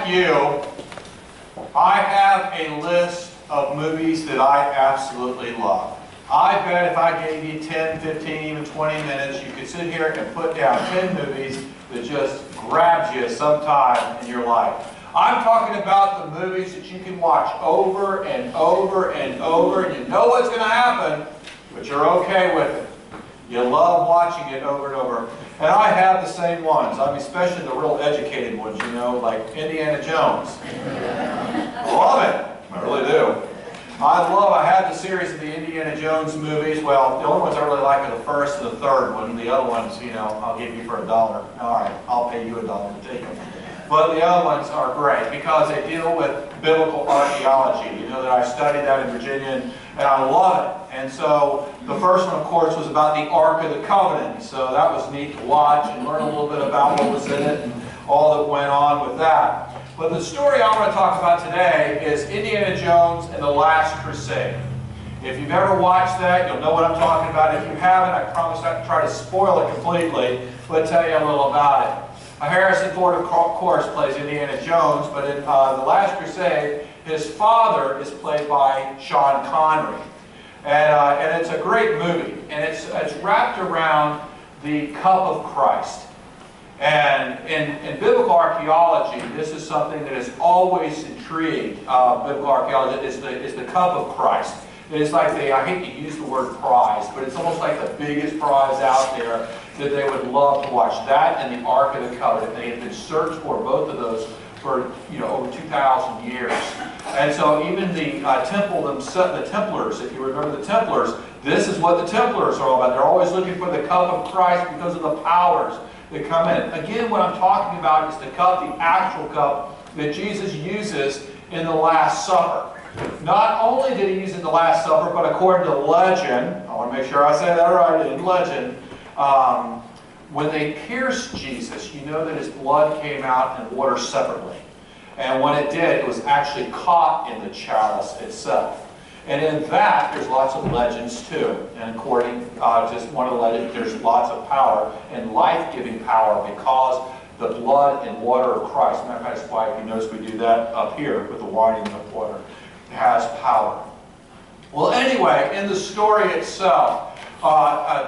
about you, I have a list of movies that I absolutely love. I bet if I gave you 10, 15, even 20 minutes, you could sit here and put down 10 movies that just grabbed you sometime in your life. I'm talking about the movies that you can watch over and over and over, and you know what's going to happen, but you're okay with it. You love watching it over and over. And I have the same ones. I mean, especially the real educated ones, you know, like Indiana Jones. I love it. I really do. I have the series of the Indiana Jones movies. Well, the only ones I really like are the first and the third one. The other ones, you know, I'll give you for $1. All right, I'll pay you $1 to take them. But the other ones are great because they deal with biblical archaeology. You know that I studied that in Virginia, and I love it. And so the first one, of course, was about the Ark of the Covenant. So that was neat to watch and learn a little bit about what was in it and all that went on with that. But the story I want to talk about today is Indiana Jones and the Last Crusade. If you've ever watched that, you'll know what I'm talking about. If you haven't, I promise not to try to spoil it completely, but tell you a little about it. Harrison Ford, of course, plays Indiana Jones, but in The Last Crusade, his father is played by Sean Connery. And it's a great movie, and it's wrapped around the cup of Christ. And in biblical archaeology, this is something that has always intrigued biblical archaeology, is the cup of Christ. It's like I hate to use the word prize, but it's almost like the biggest prize out there that they would love to watch. That and the Ark of the Covenant. They had been searched for both of those for over 2,000 years. And so even the temple themselves, the Templars, if you remember the Templars, this is what the Templars are all about. They're always looking for the cup of Christ because of the powers that come in. Again, what I'm talking about is the cup, the actual cup that Jesus uses in the Last Supper. Not only did he use it in the Last Supper, but according to legend, I want to make sure I say that right, in legend, when they pierced Jesus, you know that his blood came out in water separately. And when it did, it was actually caught in the chalice itself. And in that, there's lots of legends too. And according to just one of the legends, there's lots of power and life-giving power because the blood and water of Christ. And that's why, if you notice, we do that up here with the wine and the water. It has power. Well, anyway, in the story itself,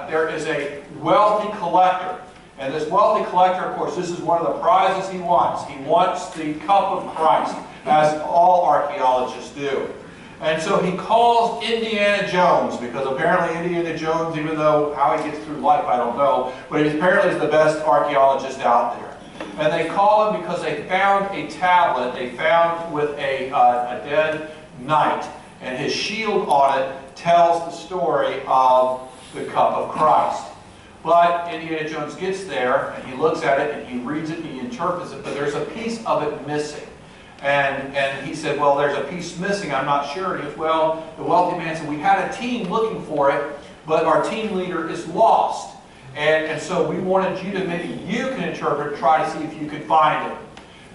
there is a wealthy collector. And this wealthy collector, of course, this is one of the prizes he wants. He wants the cup of Christ, as all archaeologists do. And so he calls Indiana Jones, because apparently Indiana Jones, even though how he gets through life, I don't know, but he apparently is the best archaeologist out there. And they call him because they found a tablet they found with a dead knight, and his shield on it tells the story of the cup of Christ. But Indiana Jones gets there, and he looks at it, and he reads it, and he interprets it, but there's a piece of it missing. And he said, well, there's a piece missing, I'm not sure. And he goes, well, the wealthy man said, we had a team looking for it, but our team leader is lost. And so we wanted you to, maybe you can interpret, try to see if you could find it.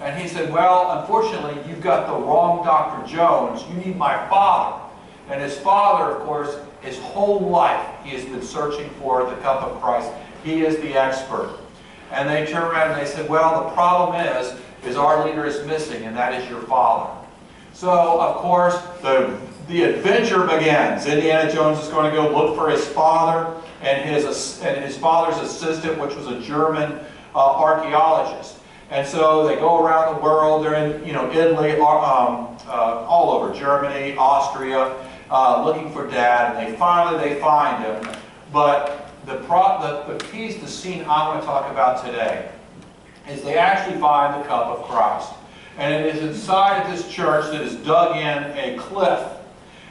And he said, well, unfortunately, you've got the wrong Dr. Jones. You need my father. And his father, of course, his whole life, he has been searching for the cup of Christ. He is the expert. And they turned around and they said, well, the problem is our leader is missing, and that is your father. So, of course, the adventure begins. Indiana Jones is going to go look for his father and his father's assistant, which was a German archaeologist. And so they go around the world. They're in Italy, all over Germany, Austria, looking for Dad, and they find him. But the piece, the scene I want to talk about today, is they actually find the cup of Christ. And it is inside of this church that is dug in a cliff.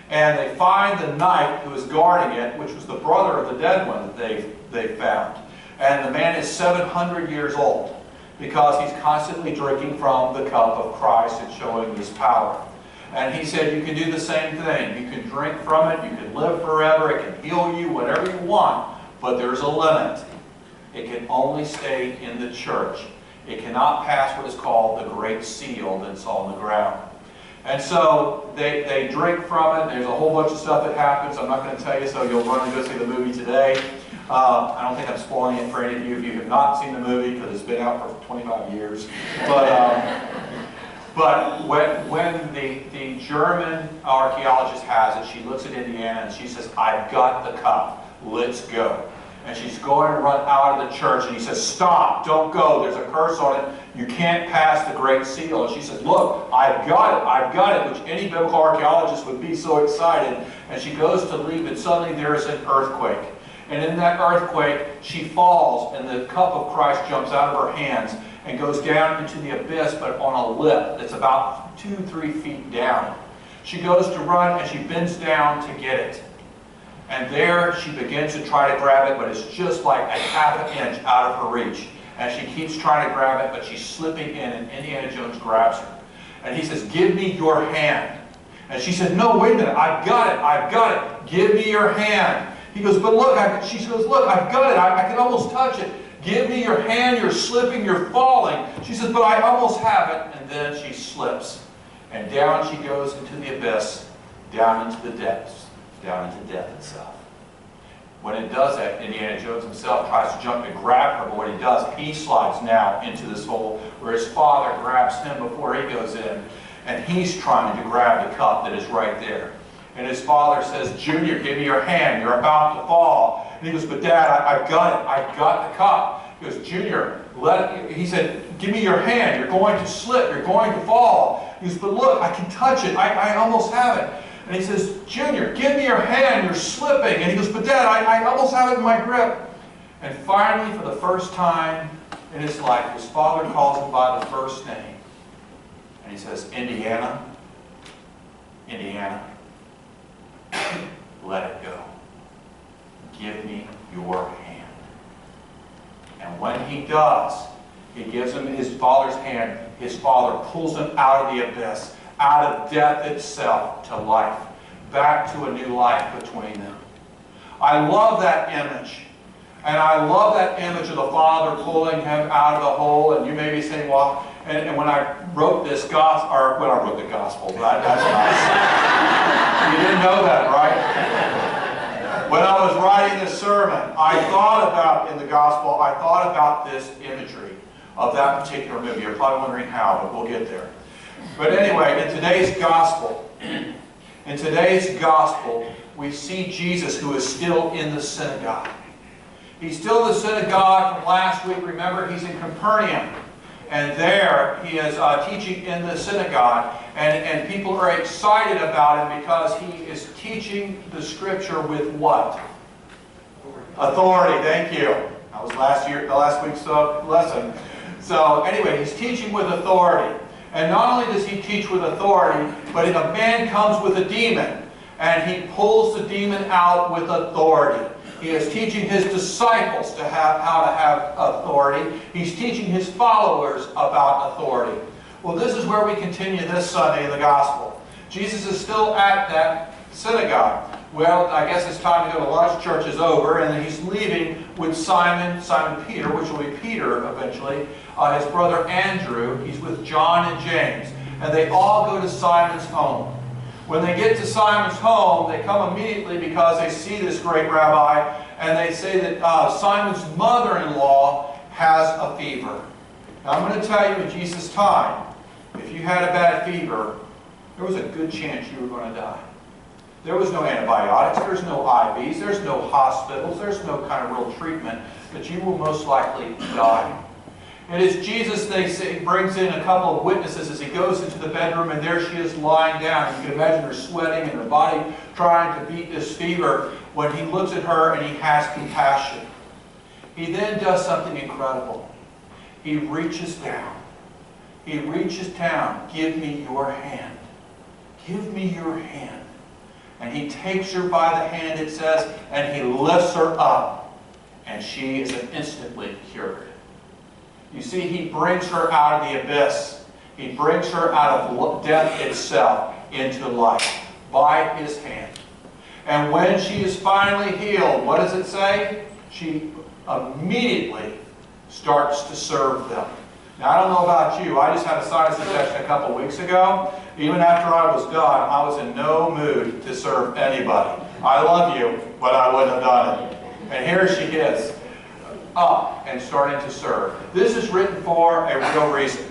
And they find the knight who is guarding it, which was the brother of the dead one that they found. And the man is 700 years old because he's constantly drinking from the cup of Christ and showing his power. And he said, you can do the same thing. You can drink from it. You can live forever. It can heal you, whatever you want. But there's a limit. It can only stay in the church. It cannot pass what is called the Great Seal that's on the ground. And so they drink from it. There's a whole bunch of stuff that happens. I'm not going to tell you, so you'll run and go see the movie today. I don't think I'm spoiling it for any of you if you have not seen the movie, because it's been out for 25 years. But when the German archaeologist has it, she looks at Indiana and she says, I've got the cup, let's go. And she's going to run out of the church, and he says, stop, don't go, there's a curse on it, you can't pass the Great Seal. And she says, look, I've got it, which any biblical archaeologist would be so excited. And she goes to leave, and suddenly there is an earthquake. And in that earthquake, she falls, and the cup of Christ jumps out of her hands and goes down into the abyss, but on a lip that's about 2-3 feet down. She goes to run, and she bends down to get it. And there she begins to try to grab it, but it's just like a half an inch out of her reach. And she keeps trying to grab it, but she's slipping in, and Indiana Jones grabs her. And he says, give me your hand. And she said, no, wait a minute, I've got it, give me your hand. He goes, but look, she goes, look, I've got it, I can almost touch it. Give me your hand, you're slipping, you're falling. She says, but I almost have it. And then she slips. And down she goes into the abyss, down into the depths. Down into death itself. When it does that, Indiana Jones himself tries to jump and grab her, but what he does, he slides now into this hole where his father grabs him before he goes in, and he's trying to grab the cup that is right there. And his father says, Junior, give me your hand, you're about to fall. And he goes, but Dad, I've got it, I've got the cup. He goes, Junior, he said, give me your hand, you're going to slip, you're going to fall. He goes, but look, I can touch it, I almost have it. And he says, Junior, give me your hand, you're slipping. And he goes, but Dad, I almost have it in my grip. And finally, for the first time in his life, his father calls him by the first name. And he says, Indiana, Indiana, let it go. Give me your hand. And when he does, he gives him his father's hand. His father pulls him out of the abyss, out of death itself to life, back to a new life between them. I love that image. And I love that image of the Father pulling him out of the hole. And you may be saying, well, and when I wrote this gospel, or when I wrote the gospel, that's nice. You didn't know that, right? When I was writing this sermon, I thought about this imagery of that particular movie. You're probably wondering how, but we'll get there. But anyway, in today's gospel, we see Jesus, who is still in the synagogue. He's still in the synagogue from last week. Remember, he's in Capernaum. And there he is teaching in the synagogue. And people are excited about him because he is teaching the Scripture with what? Authority. Thank you. That was last week's lesson. So anyway, he's teaching with authority. And not only does he teach with authority, but if a man comes with a demon, and he pulls the demon out with authority. He is teaching his disciples how to have authority. He's teaching his followers about authority. Well, this is where we continue this Sunday in the Gospel. Jesus is still at that synagogue. Well, I guess it's time to go to lunch. Church is over, and then he's leaving with Simon Peter, which will be Peter eventually, his brother Andrew. He's with John and James, and they all go to Simon's home. When they get to Simon's home, they come immediately because they see this great rabbi, and they say that Simon's mother-in-law has a fever. Now, I'm going to tell you, in Jesus' time, if you had a bad fever, there was a good chance you were going to die. There was no antibiotics, there's no IVs, there's no hospitals, there's no kind of real treatment, but you will most likely die. And as Jesus, they say, brings in a couple of witnesses as he goes into the bedroom, and there she is lying down. You can imagine her sweating and her body trying to beat this fever. When he looks at her and he has compassion, he then does something incredible. He reaches down. He reaches down. Give me your hand. Give me your hand. And he takes her by the hand, it says, and he lifts her up. And she is instantly cured. You see, he brings her out of the abyss. He brings her out of death itself into life by his hand. And when she is finally healed, what does it say? She immediately starts to serve them. Now, I don't know about you. I just had a sinus infection a couple weeks ago. Even after I was done, I was in no mood to serve anybody. I love you, but I wouldn't have done it. And here she is, up and starting to serve. This is written for a real reason.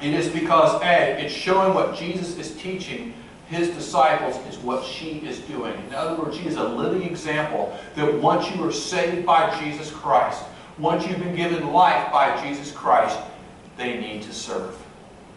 It is because, A, it's showing what Jesus is teaching his disciples is what she is doing. In other words, she is a living example that once you are saved by Jesus Christ, once you've been given life by Jesus Christ, they need to serve.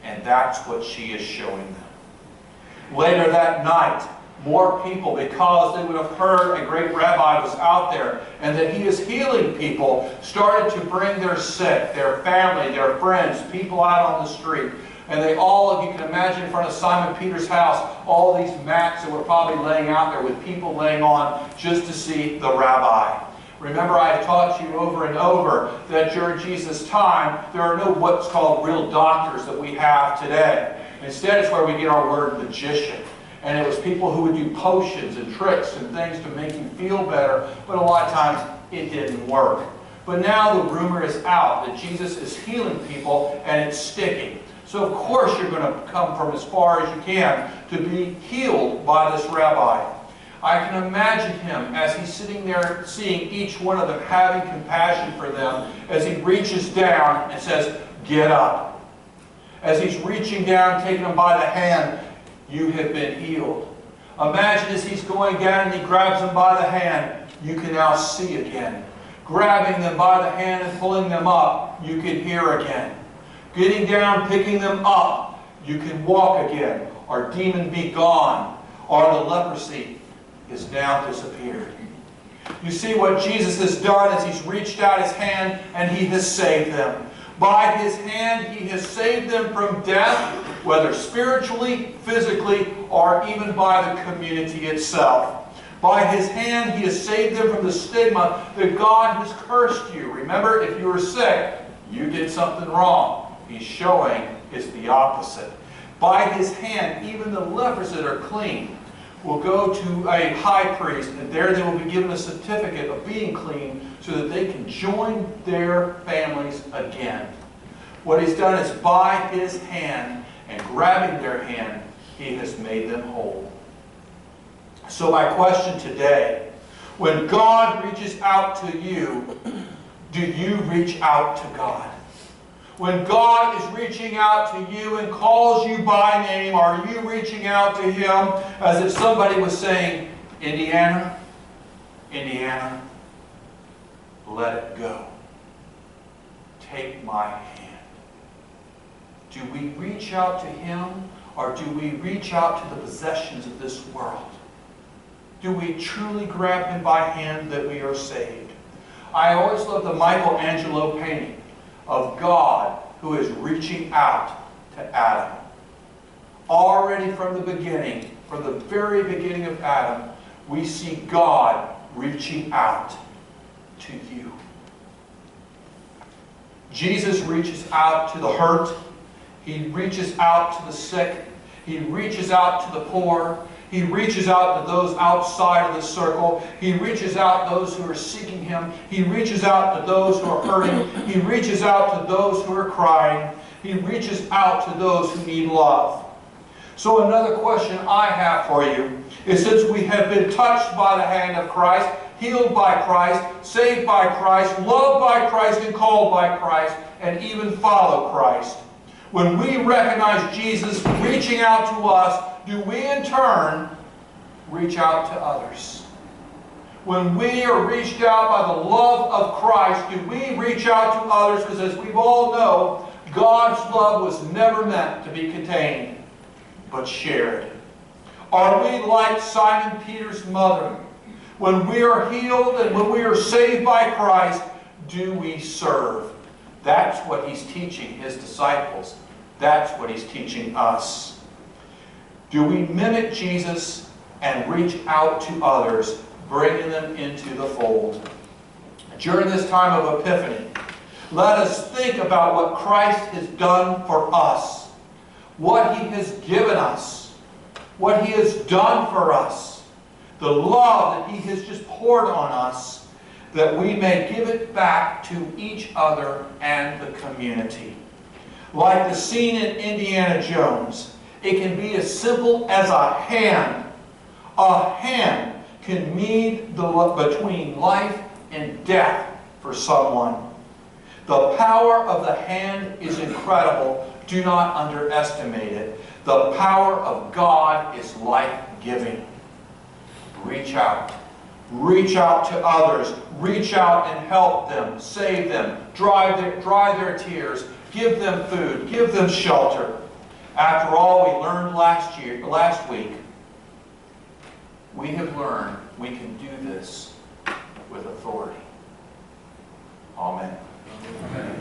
And that's what she is showing them. Later that night, more people, because they would have heard a great rabbi was out there and that he is healing people, started to bring their sick, their family, their friends, people out on the street. And they all, if you can imagine in front of Simon Peter's house, all these mats that were probably laying out there with people laying on just to see the rabbi. Remember, I have taught you over and over that during Jesus' time, there are no what's called real doctors that we have today. Instead, it's where we get our word magician. And it was people who would do potions and tricks and things to make you feel better, but a lot of times it didn't work. But now the rumor is out that Jesus is healing people and it's sticking. So of course you're going to come from as far as you can to be healed by this rabbi. I can imagine him as he's sitting there seeing each one of them, having compassion for them, as he reaches down and says, "Get up." As he's reaching down, taking them by the hand, "You have been healed." Imagine as he's going down and he grabs them by the hand, "You can now see again." Grabbing them by the hand and pulling them up, "You can hear again." Getting down, picking them up, "You can walk again." Our demon be gone. Or the leprosy is now disappeared. You see what Jesus has done is he's reached out his hand and he has saved them. By his hand he has saved them from death, whether spiritually, physically, or even by the community itself. By his hand he has saved them from the stigma that God has cursed you. Remember, if you were sick, you did something wrong. He's showing it's the opposite. By his hand, even the lepers that are clean will go to a high priest, and there they will be given a certificate of being clean so that they can join their families again. What he's done is by his hand and grabbing their hand, he has made them whole. So my question today, when God reaches out to you, do you reach out to God? When God is reaching out to you and calls you by name, are you reaching out to him as if somebody was saying, "Indiana, Indiana, let it go. Take my hand"? Do we reach out to him, or do we reach out to the possessions of this world? Do we truly grab him by hand that we are saved? I always love the Michelangelo painting of God who is reaching out to Adam. Already from the beginning, from the very beginning of Adam, we see God reaching out to you. Jesus reaches out to the hurt. He reaches out to the sick. He reaches out to the poor. He reaches out to those outside of the circle. He reaches out to those who are seeking him. He reaches out to those who are hurting. He reaches out to those who are crying. He reaches out to those who need love. So another question I have for you is, since we have been touched by the hand of Christ, healed by Christ, saved by Christ, loved by Christ, and called by Christ, and even follow Christ, when we recognize Jesus reaching out to us, do we in turn reach out to others? When we are reached out by the love of Christ, do we reach out to others? Because as we all know, God's love was never meant to be contained, but shared. Are we like Simon Peter's mother? When we are healed and when we are saved by Christ, do we serve? That's what he's teaching his disciples. That's what he's teaching us. Do we mimic Jesus and reach out to others, bringing them into the fold? During this time of Epiphany, let us think about what Christ has done for us, what he has given us, what he has done for us, the love that he has just poured on us, that we may give it back to each other and the community. Like the scene in Indiana Jones, it can be as simple as a hand. A hand can mean between life and death for someone. The power of the hand is incredible Do not underestimate it. The power of God is life-giving. Reach out. Reach out to others. Reach out and help them. Save them. Dry their tears. Give them food. Give them shelter. After all, we learned last week, we have learned we can do this with authority. Amen. Amen.